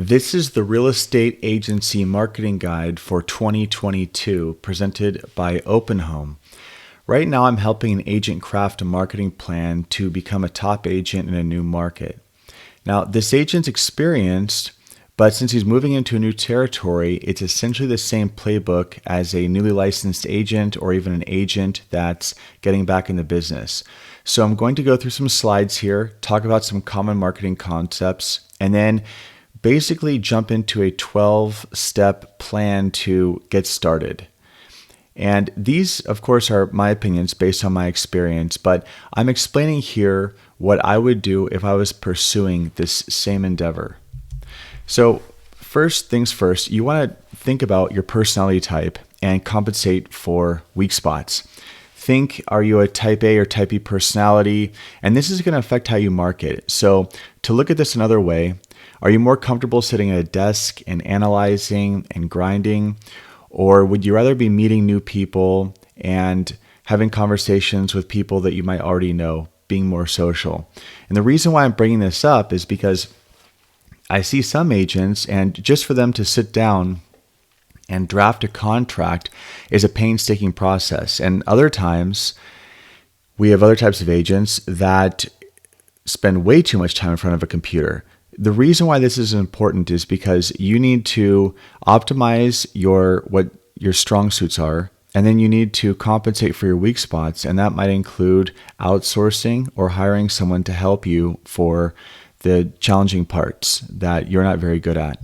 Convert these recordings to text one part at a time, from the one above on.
This is the Real Estate Agency Marketing Guide for 2022, presented by OpenHome. Right now, I'm helping an agent craft a marketing plan to become a top agent in a new market. Now, this agent's experienced, but since he's moving into a new territory, it's essentially the same playbook as a newly licensed agent or even an agent that's getting back in the business. So I'm going to go through some slides here, talk about some common marketing concepts, and then basically jump into a 12-step plan to get started. And these, of course, are my opinions based on my experience, but I'm explaining here what I would do if I was pursuing this same endeavor. So first things first, you want to think about your personality type and compensate for weak spots. Think, are you a type A or type B personality? And this is going to affect how you market. So to look at this another way, are you more comfortable sitting at a desk and analyzing and grinding? Or would you rather be meeting new people and having conversations with people that you might already know, being more social? And the reason why I'm bringing this up is because I see some agents, and just for them to sit down and draft a contract is a painstaking process. And other times, we have other types of agents that spend way too much time in front of a computer. The reason why this is important is because you need to optimize what your strong suits are, and then you need to compensate for your weak spots, and that might include outsourcing or hiring someone to help you for the challenging parts that you're not very good at.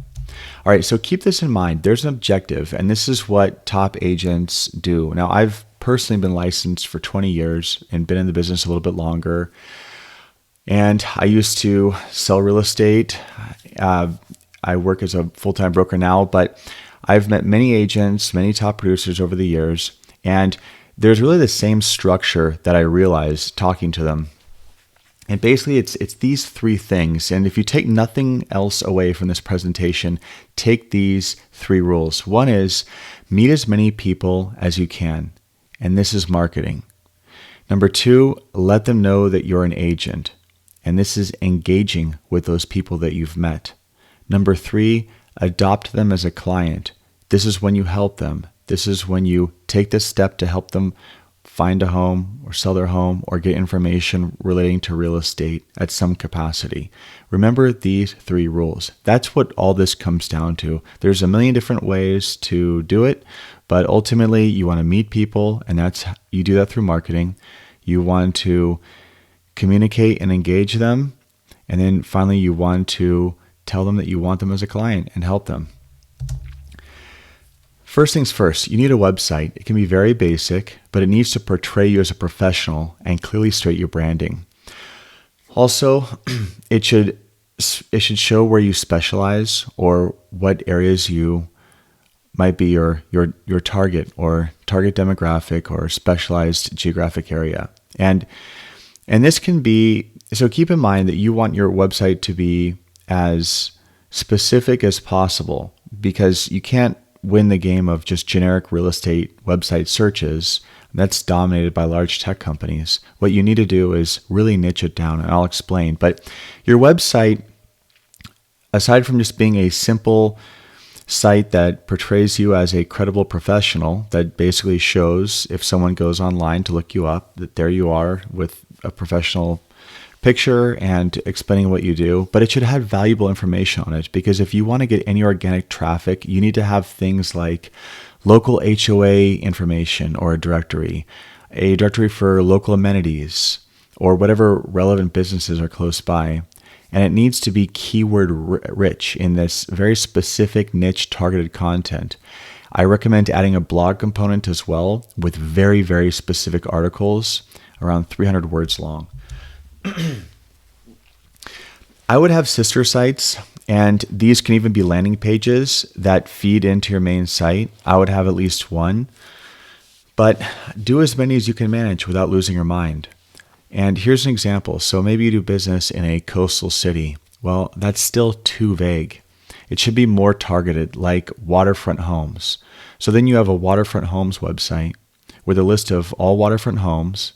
All right, so keep this in mind. There's an objective, and this is what top agents do. Now, I've personally been licensed for 20 years and been in the business a little bit longer. And I used to sell real estate. I work as a full-time broker now, but I've met many agents, many top producers over the years, and there's really the same structure that I realized talking to them. And basically, it's these three things. And if you take nothing else away from this presentation, take these three rules. One is meet as many people as you can, and this is marketing. Number two, let them know that you're an agent. And this is engaging with those people that you've met. Number three, adopt them as a client. This is when you help them. This is when you take this step to help them find a home or sell their home or get information relating to real estate at some capacity. Remember these three rules. That's what all this comes down to. There's a million different ways to do it, but ultimately you want to meet people, and you do that through marketing. You want to communicate and engage them. And then finally, you want to tell them that you want them as a client and help them. First things first, you need a website. It can be very basic, but it needs to portray you as a professional and clearly state your branding. Also, it should show where you specialize or what areas you might be your target or target demographic or specialized geographic area. And this can be, so keep in mind that you want your website to be as specific as possible, because you can't win the game of just generic real estate website searches. That's dominated by large tech companies. What you need to do is really niche it down, and I'll explain. But your website, aside from just being a simple site that portrays you as a credible professional, that basically shows if someone goes online to look you up, that there you are with a professional picture and explaining what you do, but it should have valuable information on it, because if you want to get any organic traffic, you need to have things like local HOA information or a directory for local amenities, or whatever relevant businesses are close by. And it needs to be keyword rich in this very specific niche targeted content. I recommend adding a blog component as well with very, very specific articles around 300 words long. I would have sister sites, and these can even be landing pages that feed into your main site. I would have at least one, but do as many as you can manage without losing your mind. And here's an example. So maybe you do business in a coastal city. Well, that's still too vague. It should be more targeted, like waterfront homes. So then you have a waterfront homes website with a list of all waterfront homes,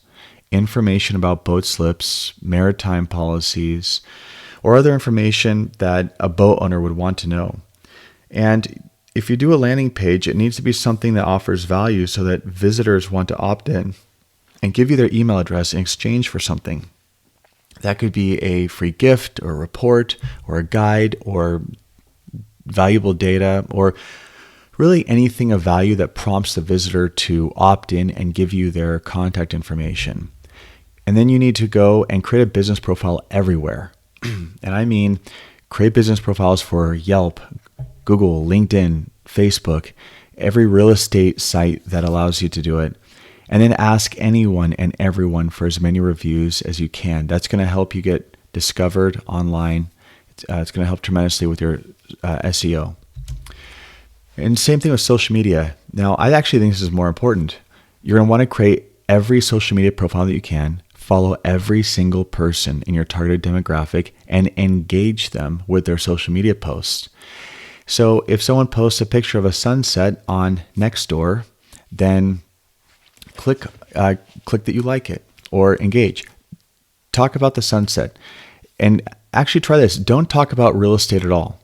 information about boat slips, maritime policies, or other information that a boat owner would want to know. And if you do a landing page, it needs to be something that offers value so that visitors want to opt in and give you their email address in exchange for something. That could be a free gift or a report or a guide or valuable data, or really anything of value that prompts the visitor to opt in and give you their contact information. And then you need to go and create a business profile everywhere. And I mean, create business profiles for Yelp, Google, LinkedIn, Facebook, every real estate site that allows you to do it. And then ask anyone and everyone for as many reviews as you can. That's going to help you get discovered online. It's going to help tremendously with your SEO. And same thing with social media. Now, I actually think this is more important. You're going to want to create every social media profile that you can, follow every single person in your targeted demographic, and engage them with their social media posts. So if someone posts a picture of a sunset on Nextdoor, then click that you like it or engage. Talk about the sunset. And actually try this. Don't talk about real estate at all.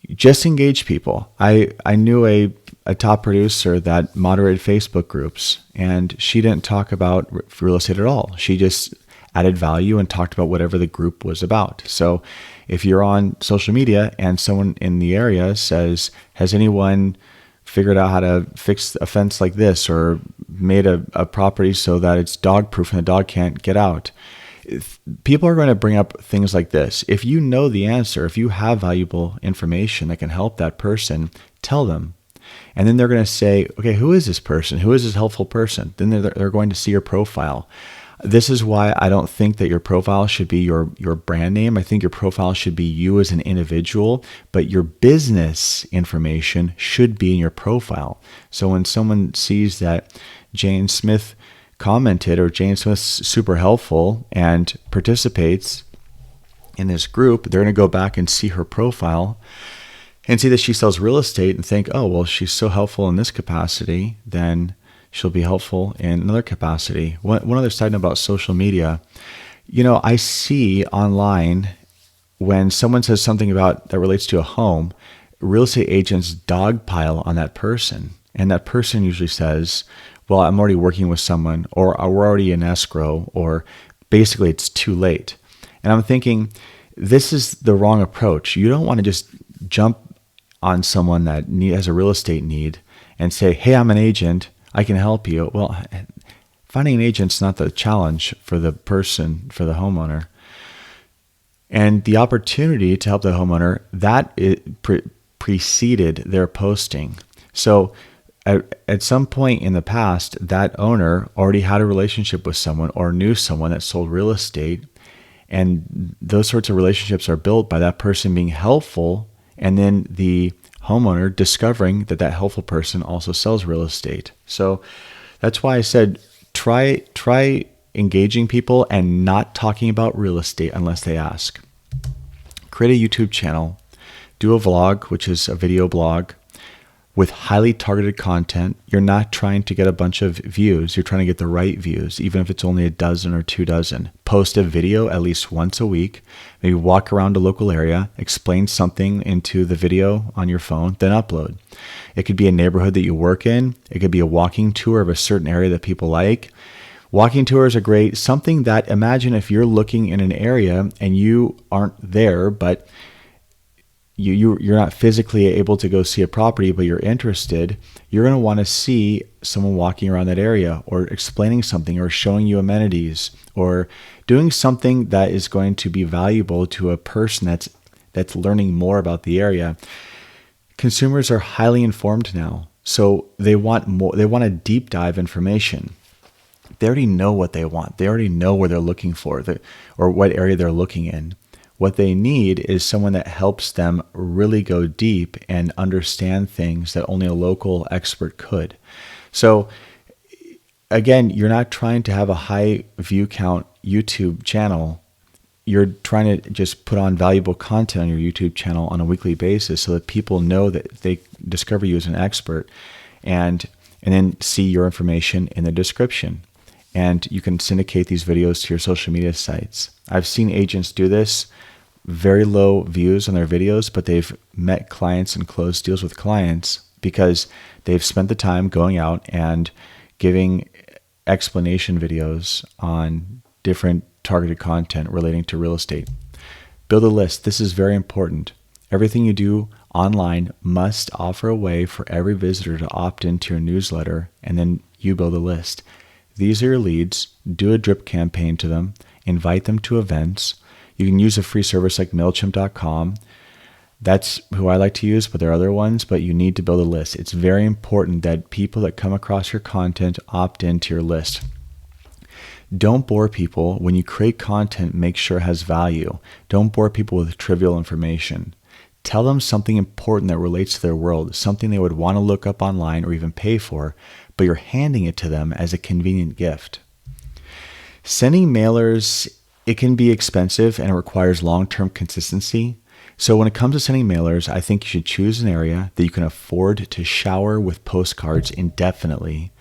Just engage people. I knew a top producer that moderated Facebook groups, and she didn't talk about real estate at all. She just added value and talked about whatever the group was about. So if you're on social media and someone in the area says, has anyone figured out how to fix a fence like this, or made a property so that it's dog proof and the dog can't get out, people are going to bring up things like this. If you know the answer, if you have valuable information that can help that person, tell them. And then they're going to say, okay, who is this person? Who is this helpful person? Then they're going to see your profile. This is why I don't think that your profile should be your brand name. I think your profile should be you as an individual, but your business information should be in your profile. So when someone sees that Jane Smith commented, or Jane Smith's super helpful and participates in this group, they're going to go back and see her profile and see that she sells real estate and think, oh, well, she's so helpful in this capacity, then she'll be helpful in another capacity. One other side note about social media, I see online when someone says something about that relates to a home, real estate agents dogpile on that person. And that person usually says, well, I'm already working with someone, or we're already in escrow, or basically it's too late. And I'm thinking, this is the wrong approach. You don't want to just jump on someone that has a real estate need and say, hey, I'm an agent, I can help you. Well, finding an agent's not the challenge for the person, for the homeowner. And the opportunity to help the homeowner, that preceded their posting. So at some point in the past, that owner already had a relationship with someone or knew someone that sold real estate. And those sorts of relationships are built by that person being helpful, and then the homeowner discovering that helpful person also sells real estate. So that's why I said try engaging people and not talking about real estate unless they ask. Create a YouTube channel, do a vlog, which is a video blog, with highly targeted content. You're not trying to get a bunch of views. You're trying to get the right views, even if it's only a dozen or 2 dozen. Post a video at least once a week. Maybe walk around a local area, explain something into the video on your phone, then upload. It could be a neighborhood that you work in. It could be a walking tour of a certain area that people like. Walking tours are great. Something that, imagine if you're looking in an area and you aren't there, but you're not physically able to go see a property, but you're interested, you're going to want to see someone walking around that area, or explaining something, or showing you amenities, or doing something that is going to be valuable to a person that's learning more about the area. Consumers are highly informed now, so they want more. They want a deep dive information. They already know what they want. They already know where they're looking for, or what area they're looking in. What they need is someone that helps them really go deep and understand things that only a local expert could. So again, you're not trying to have a high view count YouTube channel. You're trying to just put on valuable content on your YouTube channel on a weekly basis so that people know that they discover you as an expert, and then see your information in the description. and you can syndicate these videos to your social media sites. I've seen agents do this, very low views on their videos, but they've met clients and closed deals with clients because they've spent the time going out and giving explanation videos on different targeted content relating to real estate. Build a list. This is very important. Everything you do online must offer a way for every visitor to opt into your newsletter, and then you build a list. These are your leads. Do a drip campaign to them. Invite them to events. You can use a free service like Mailchimp.com. That's who I like to use, but there are other ones, but you need to build a list. It's very important that people that come across your content opt into your list. Don't bore people. When you create content, make sure it has value. Don't bore people with trivial information. Tell them something important that relates to their world, something they would want to look up online or even pay for, but you're handing it to them as a convenient gift. Sending mailers, it can be expensive and it requires long-term consistency. So when it comes to sending mailers, I think you should choose an area that you can afford to shower with postcards indefinitely.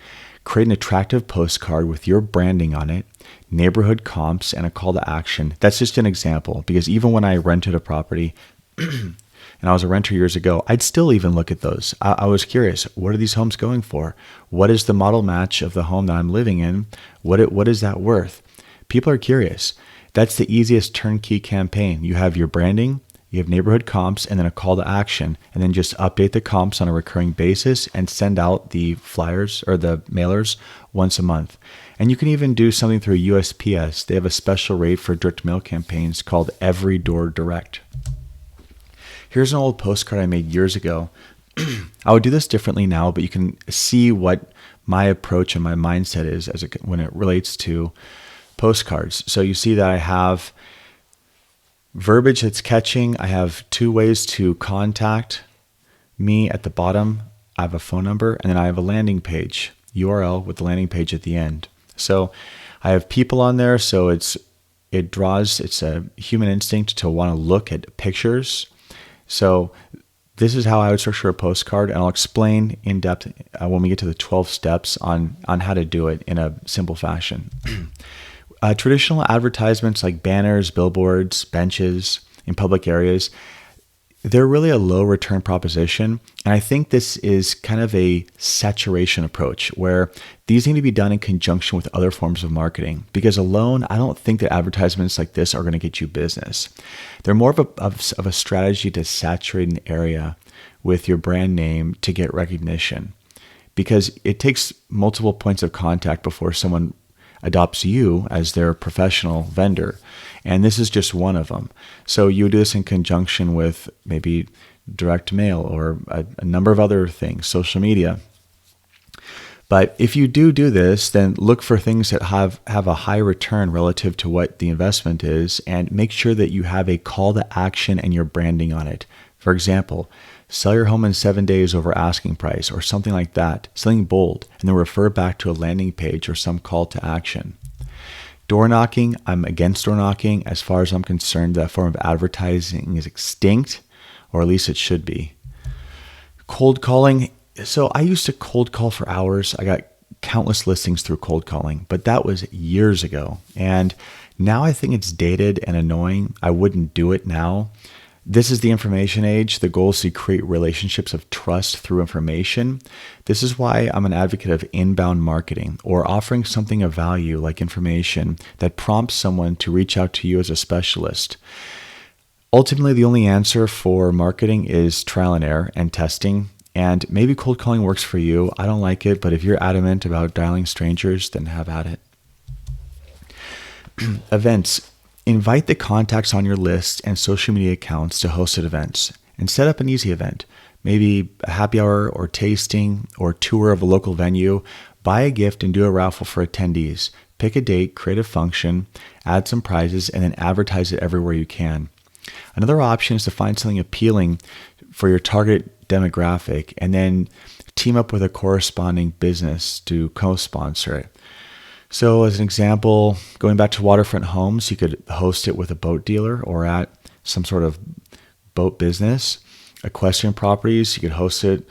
Create an attractive postcard with your branding on it, neighborhood comps, and a call to action. That's just an example, because even when I rented a property, and I was a renter years ago, I'd still even look at those. I was curious, what are these homes going for? What is the model match of the home that I'm living in? What is that worth? People are curious. That's the easiest turnkey campaign. You have your branding, you have neighborhood comps, and then a call to action, and then just update the comps on a recurring basis and send out the flyers or the mailers once a month. And you can even do something through USPS. They have a special rate for direct mail campaigns called Every Door Direct. Here's an old postcard I made years ago. I would do this differently now, but you can see what my approach and my mindset is when it relates to postcards. So you see that I have verbiage that's catching. I have 2 ways to contact me at the bottom. I have a phone number, and then I have a landing page, URL with the landing page at the end. So I have people on there, so it's a human instinct to want to look at pictures. So this is how I would structure a postcard, and I'll explain in depth when we get to the 12 steps on how to do it in a simple fashion. Traditional advertisements like banners, billboards, benches in public areas, they're really a low return proposition. And I think this is kind of a saturation approach where these need to be done in conjunction with other forms of marketing, because alone, I don't think that advertisements like this are going to get you business. They're more of a strategy to saturate an area with your brand name to get recognition, because it takes multiple points of contact before someone adopts you as their professional vendor. And this is just one of them. So you would do this in conjunction with maybe direct mail or a number of other things, social media. But if you do this, then look for things that have a high return relative to what the investment is, and make sure that you have a call to action and your branding on it. For example, sell your home in 7 days over asking price or something like that, something bold, and then refer back to a landing page or some call to action. Door knocking, I'm against door knocking. As far as I'm concerned, that form of advertising is extinct, or at least it should be. Cold calling. So I used to cold call for hours. I got countless listings through cold calling, but that was years ago. And now I think it's dated and annoying. I wouldn't do it now. This is the information age. The goal is to create relationships of trust through information. This is why I'm an advocate of inbound marketing, or offering something of value like information that prompts someone to reach out to you as a specialist. Ultimately, the only answer for marketing is trial and error and testing. And maybe cold calling works for you. I don't like it, but if you're adamant about dialing strangers, then have at it. Events. Invite the contacts on your list and social media accounts to hosted events, and set up an easy event, maybe a happy hour or tasting or tour of a local venue. Buy a gift and do a raffle for attendees. Pick a date, create a function, add some prizes, and then advertise it everywhere you can. Another option is to find something appealing for your target demographic and then team up with a corresponding business to co-sponsor it. So as an example, going back to waterfront homes, you could host it with a boat dealer or at some sort of boat business. Equestrian properties, you could host it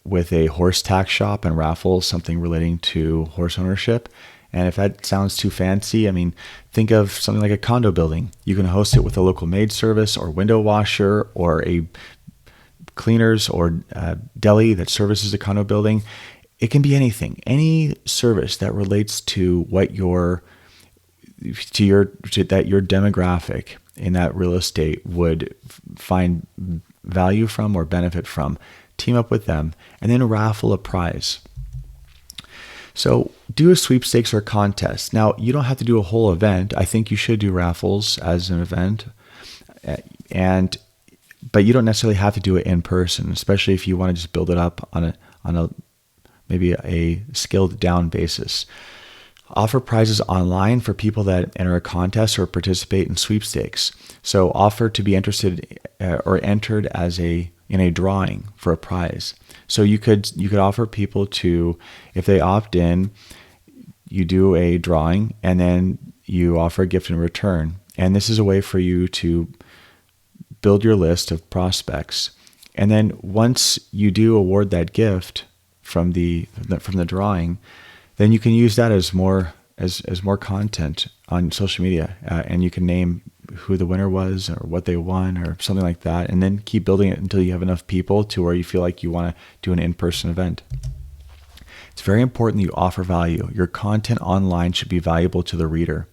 with a horse tack shop and raffle, something relating to horse ownership. And if that sounds too fancy, I mean, think of something like a condo building. You can host it with a local maid service or window washer or a cleaners or deli that services a condo building. It can be anything, any service that relates to what that your demographic in that real estate would find value from or benefit from. Team up with them and then raffle a prize. So do a sweepstakes or contest. Now, you don't have to do a whole event. I think you should do raffles as an event, but you don't necessarily have to do it in person, especially if you want to just build it up on a maybe a scaled down basis. Offer prizes online for people that enter a contest or participate in sweepstakes. So offer to be interested or entered in a drawing for a prize. So you could offer people to, if they opt in, you do a drawing and then you offer a gift in return. And this is a way for you to build your list of prospects. And then once you do award that gift from the drawing, then you can use that as more content on social media, and you can name who the winner was or what they won or something like that, and then keep building it until you have enough people to where you feel like you want to do an in-person event. It's very important that you offer value. Your content online should be valuable to the reader.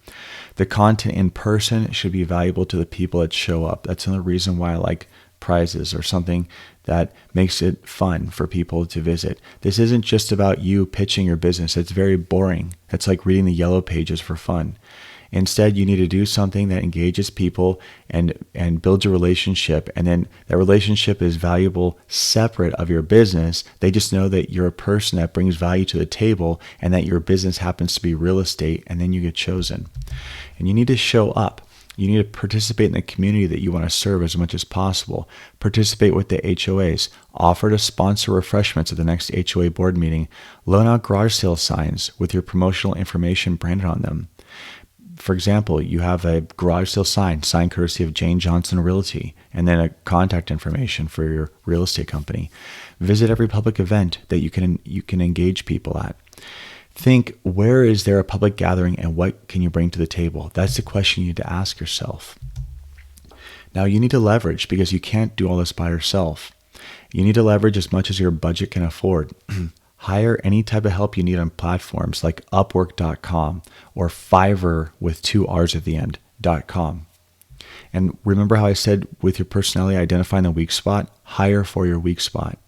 The content in person should be valuable to the people that show up. That's another reason why I like prizes or something that makes it fun for people to visit. This isn't just about you pitching your business. It's very boring. It's like reading the yellow pages for fun. Instead, you need to do something that engages people and builds a relationship. And then that relationship is valuable separate of your business. They just know that you're a person that brings value to the table and that your business happens to be real estate, and then you get chosen. And you need to show up. You need to participate in the community that you want to serve as much as possible. Participate with the HOAs. Offer to sponsor refreshments at the next HOA board meeting. Loan out garage sale signs with your promotional information branded on them. For example, you have a garage sale sign courtesy of Jane Johnson Realty, and then a contact information for your real estate company. Visit every public event that you can engage people at. Think, where is there a public gathering and what can you bring to the table? That's the question you need to ask yourself. Now you need to leverage, because you can't do all this by yourself. You need to leverage as much as your budget can afford. Hire any type of help you need on platforms like Upwork.com or Fiverr with 2 R's at the end.com. And remember how I said with your personality, identifying the weak spot? Hire for your weak spot.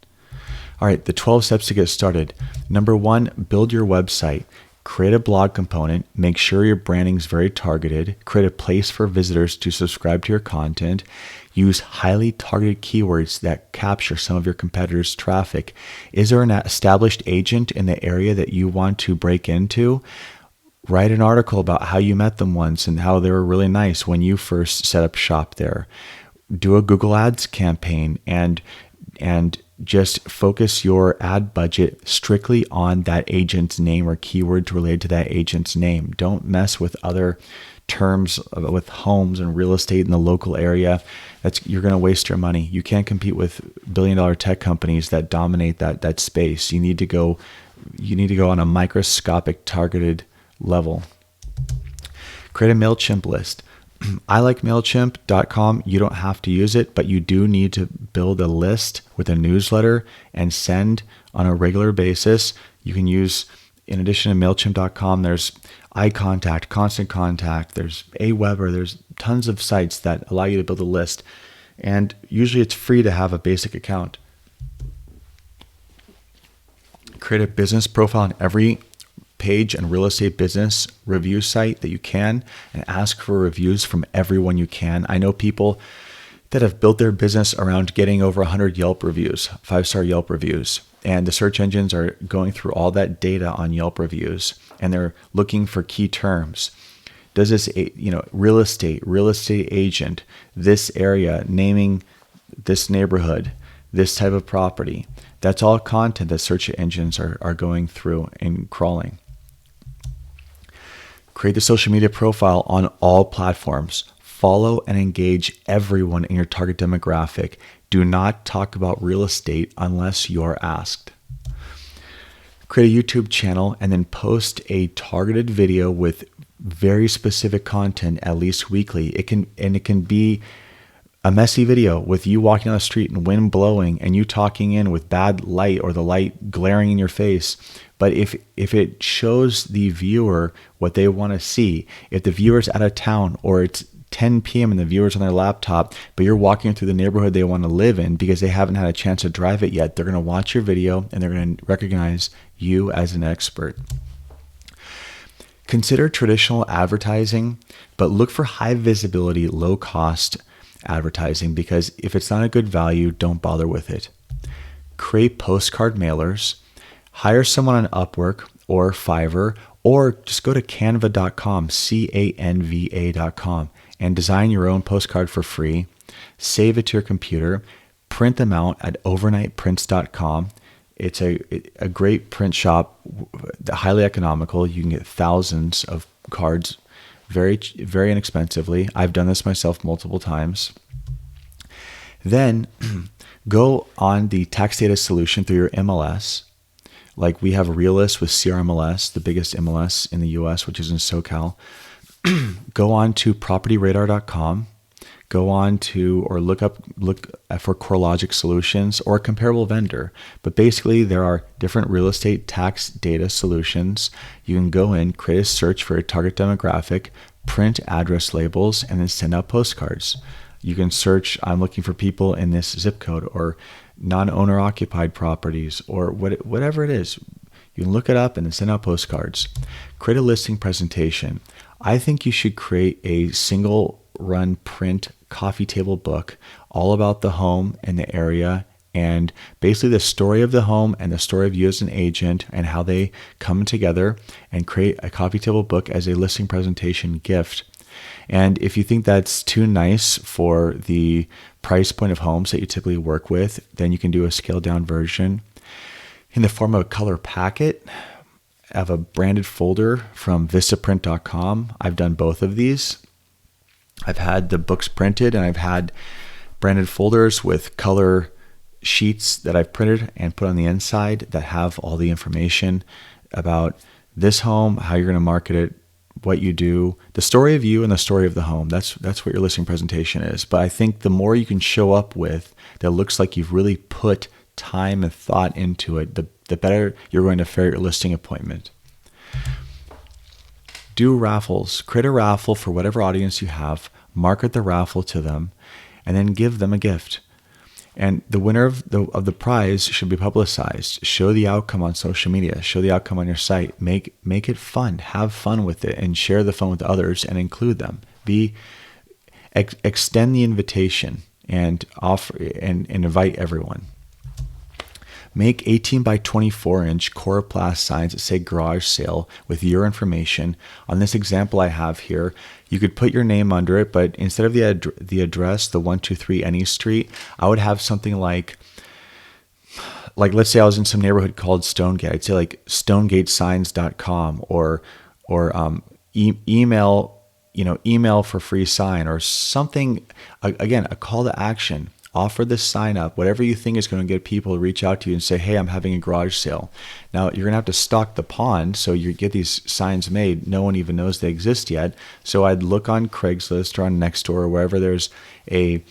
All right, the 12 steps to get started. Number 1, build your website. Create a blog component. Make sure your branding is very targeted. Create a place for visitors to subscribe to your content. Use highly targeted keywords that capture some of your competitors' traffic. Is there an established agent in the area that you want to break into? Write an article about how you met them once and how they were really nice when you first set up shop there. Do a Google Ads campaign and just focus your ad budget strictly on that agent's name or keywords related to that agent's name. Don't mess with other terms with homes and real estate in the local area. You're going to waste your money. You can't compete with billion-dollar tech companies that dominate that space. You need to go on a microscopic targeted level. Create a Mailchimp list. I like Mailchimp.com. You don't have to use it, but you do need to build a list with a newsletter and send on a regular basis. You can use, in addition to Mailchimp.com, there's iContact, Constant Contact, there's Aweber, there's tons of sites that allow you to build a list. And usually it's free to have a basic account. Create a business profile on every page and real estate business review site that you can, and ask for reviews from everyone you can. I know people that have built their business around getting over 100 Yelp reviews, 5-star Yelp reviews. And the search engines are going through all that data on Yelp reviews, and they're looking for key terms. Does this, real estate agent, this area, naming this neighborhood, this type of property. That's all content that search engines are going through and crawling. Create the social media profile on all platforms. Follow and engage everyone in your target demographic. Do not talk about real estate unless you're asked. Create a YouTube channel and then post a targeted video with very specific content at least weekly. It can be a messy video with you walking down the street and wind blowing and you talking in with bad light or the light glaring in your face. But if it shows the viewer what they want to see, if the viewer's out of town or it's 10 p.m. and the viewer's on their laptop, but you're walking through the neighborhood they want to live in because they haven't had a chance to drive it yet, they're going to watch your video and they're going to recognize you as an expert. Consider traditional advertising, but look for high visibility, low cost advertising, because if it's not a good value, don't bother with it. Create postcard mailers, hire someone on Upwork or Fiverr, or just go to canva.com, canva.com, and design your own postcard for free. Save it to your computer, print them out at overnightprints.com. It's a great print shop, highly economical. You can get thousands of cards very, very inexpensively. I've done this myself multiple times. Then go on the tax data solution through your MLS. Like we have Realist with CRMLS, the biggest MLS in the US, which is in SoCal. Go on to propertyradar.com. Go on to or look for CoreLogic Solutions or a comparable vendor. But basically, there are different real estate tax data solutions. You can go in, create a search for a target demographic, print address labels, and then send out postcards. You can search, I'm looking for people in this zip code, or non-owner occupied properties, or whatever it is. You can look it up and then send out postcards. Create a listing presentation. I think you should create a single run print coffee table book all about the home and the area, and basically the story of the home and the story of you as an agent and how they come together, and create a coffee table book as a listing presentation gift. And if you think that's too nice for the price point of homes that you typically work with, then you can do a scaled down version in the form of a color packet. I have a branded folder from vistaprint.com. I've done both of these. I've had the books printed and I've had branded folders with color sheets that I've printed and put on the inside that have all the information about this home, how you're going to market it, what you do, the story of you and the story of the home. That's what your listing presentation is. But I think the more you can show up with that looks like you've really put time and thought into it, the better you're going to fare your listing appointment. Do raffles. Create a raffle for whatever audience you have, market the raffle to them, and then give them a gift. And the winner of the prize should be publicized. Show the outcome on social media. Show the outcome on your site. Make it fun. Have fun with it, and share the fun with others and include them. Extend the invitation and offer and invite everyone. Make 18 by 24 inch Coroplast signs that say garage sale with your information. On this example I have here, you could put your name under it, but instead of the address, the 123 Any Street, I would have something like let's say I was in some neighborhood called Stonegate. I'd say like stonegatesigns.com or email for free sign or something. Again, a call to action. Offer this sign up, whatever you think is going to get people to reach out to you and say, hey, I'm having a garage sale. Now, you're going to have to stock the pond, so you get these signs made. No one even knows they exist yet. So I'd look on Craigslist or on Nextdoor or wherever there's a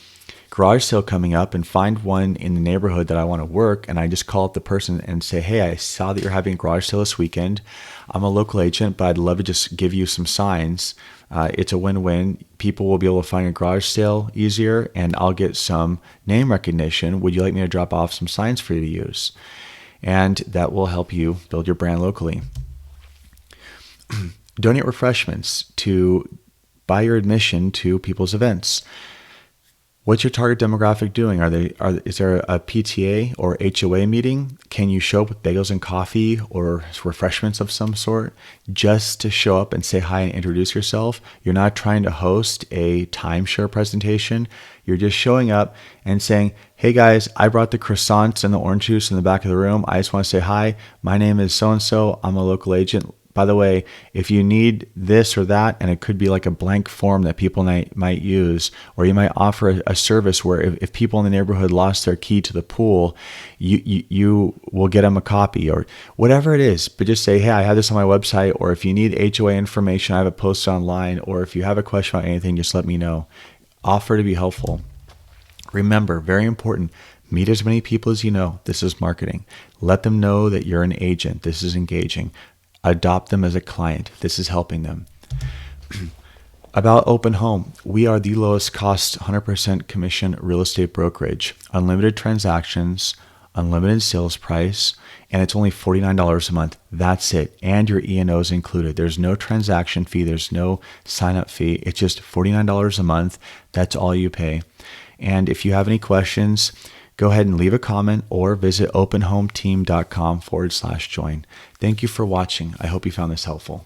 garage sale coming up and find one in the neighborhood that I want to work. And I just call up the person and say, hey, I saw that you're having a garage sale this weekend. I'm a local agent, but I'd love to just give you some signs. It's a win-win. People will be able to find a garage sale easier, and I'll get some name recognition. Would you like me to drop off some signs for you to use? And that will help you build your brand locally. Donate refreshments to buy your admission to people's events. What's your target demographic doing? Is there a PTA or HOA meeting? Can you show up with bagels and coffee or refreshments of some sort just to show up and say hi and introduce yourself? You're not trying to host a timeshare presentation. You're just showing up and saying, hey guys, I brought the croissants and the orange juice in the back of the room. I just want to say hi. My name is so-and-so. I'm a local agent. by the way, if you need this or that, and it could be like a blank form that people might use, or you might offer a service where if people in the neighborhood lost their key to the pool, you will get them a copy or whatever it is. But just say, hey, I have this on my website, or if you need HOA information, I have a post online, or if you have a question about anything, just let me know. Offer to be helpful. Remember, very important, meet as many people as you know. This is marketing. Let them know that you're an agent. This is engaging. Adopt them as a client. This is helping them. About Open Home, we are the lowest cost 100% commission real estate brokerage. Unlimited transactions, unlimited sales price, and it's only $49 a month. That's it. And your E&O is included. There's no transaction fee. There's no sign-up fee. It's just $49 a month. That's all you pay. And if you have any questions, go ahead and leave a comment or visit openhometeam.com/join. Thank you for watching. I hope you found this helpful.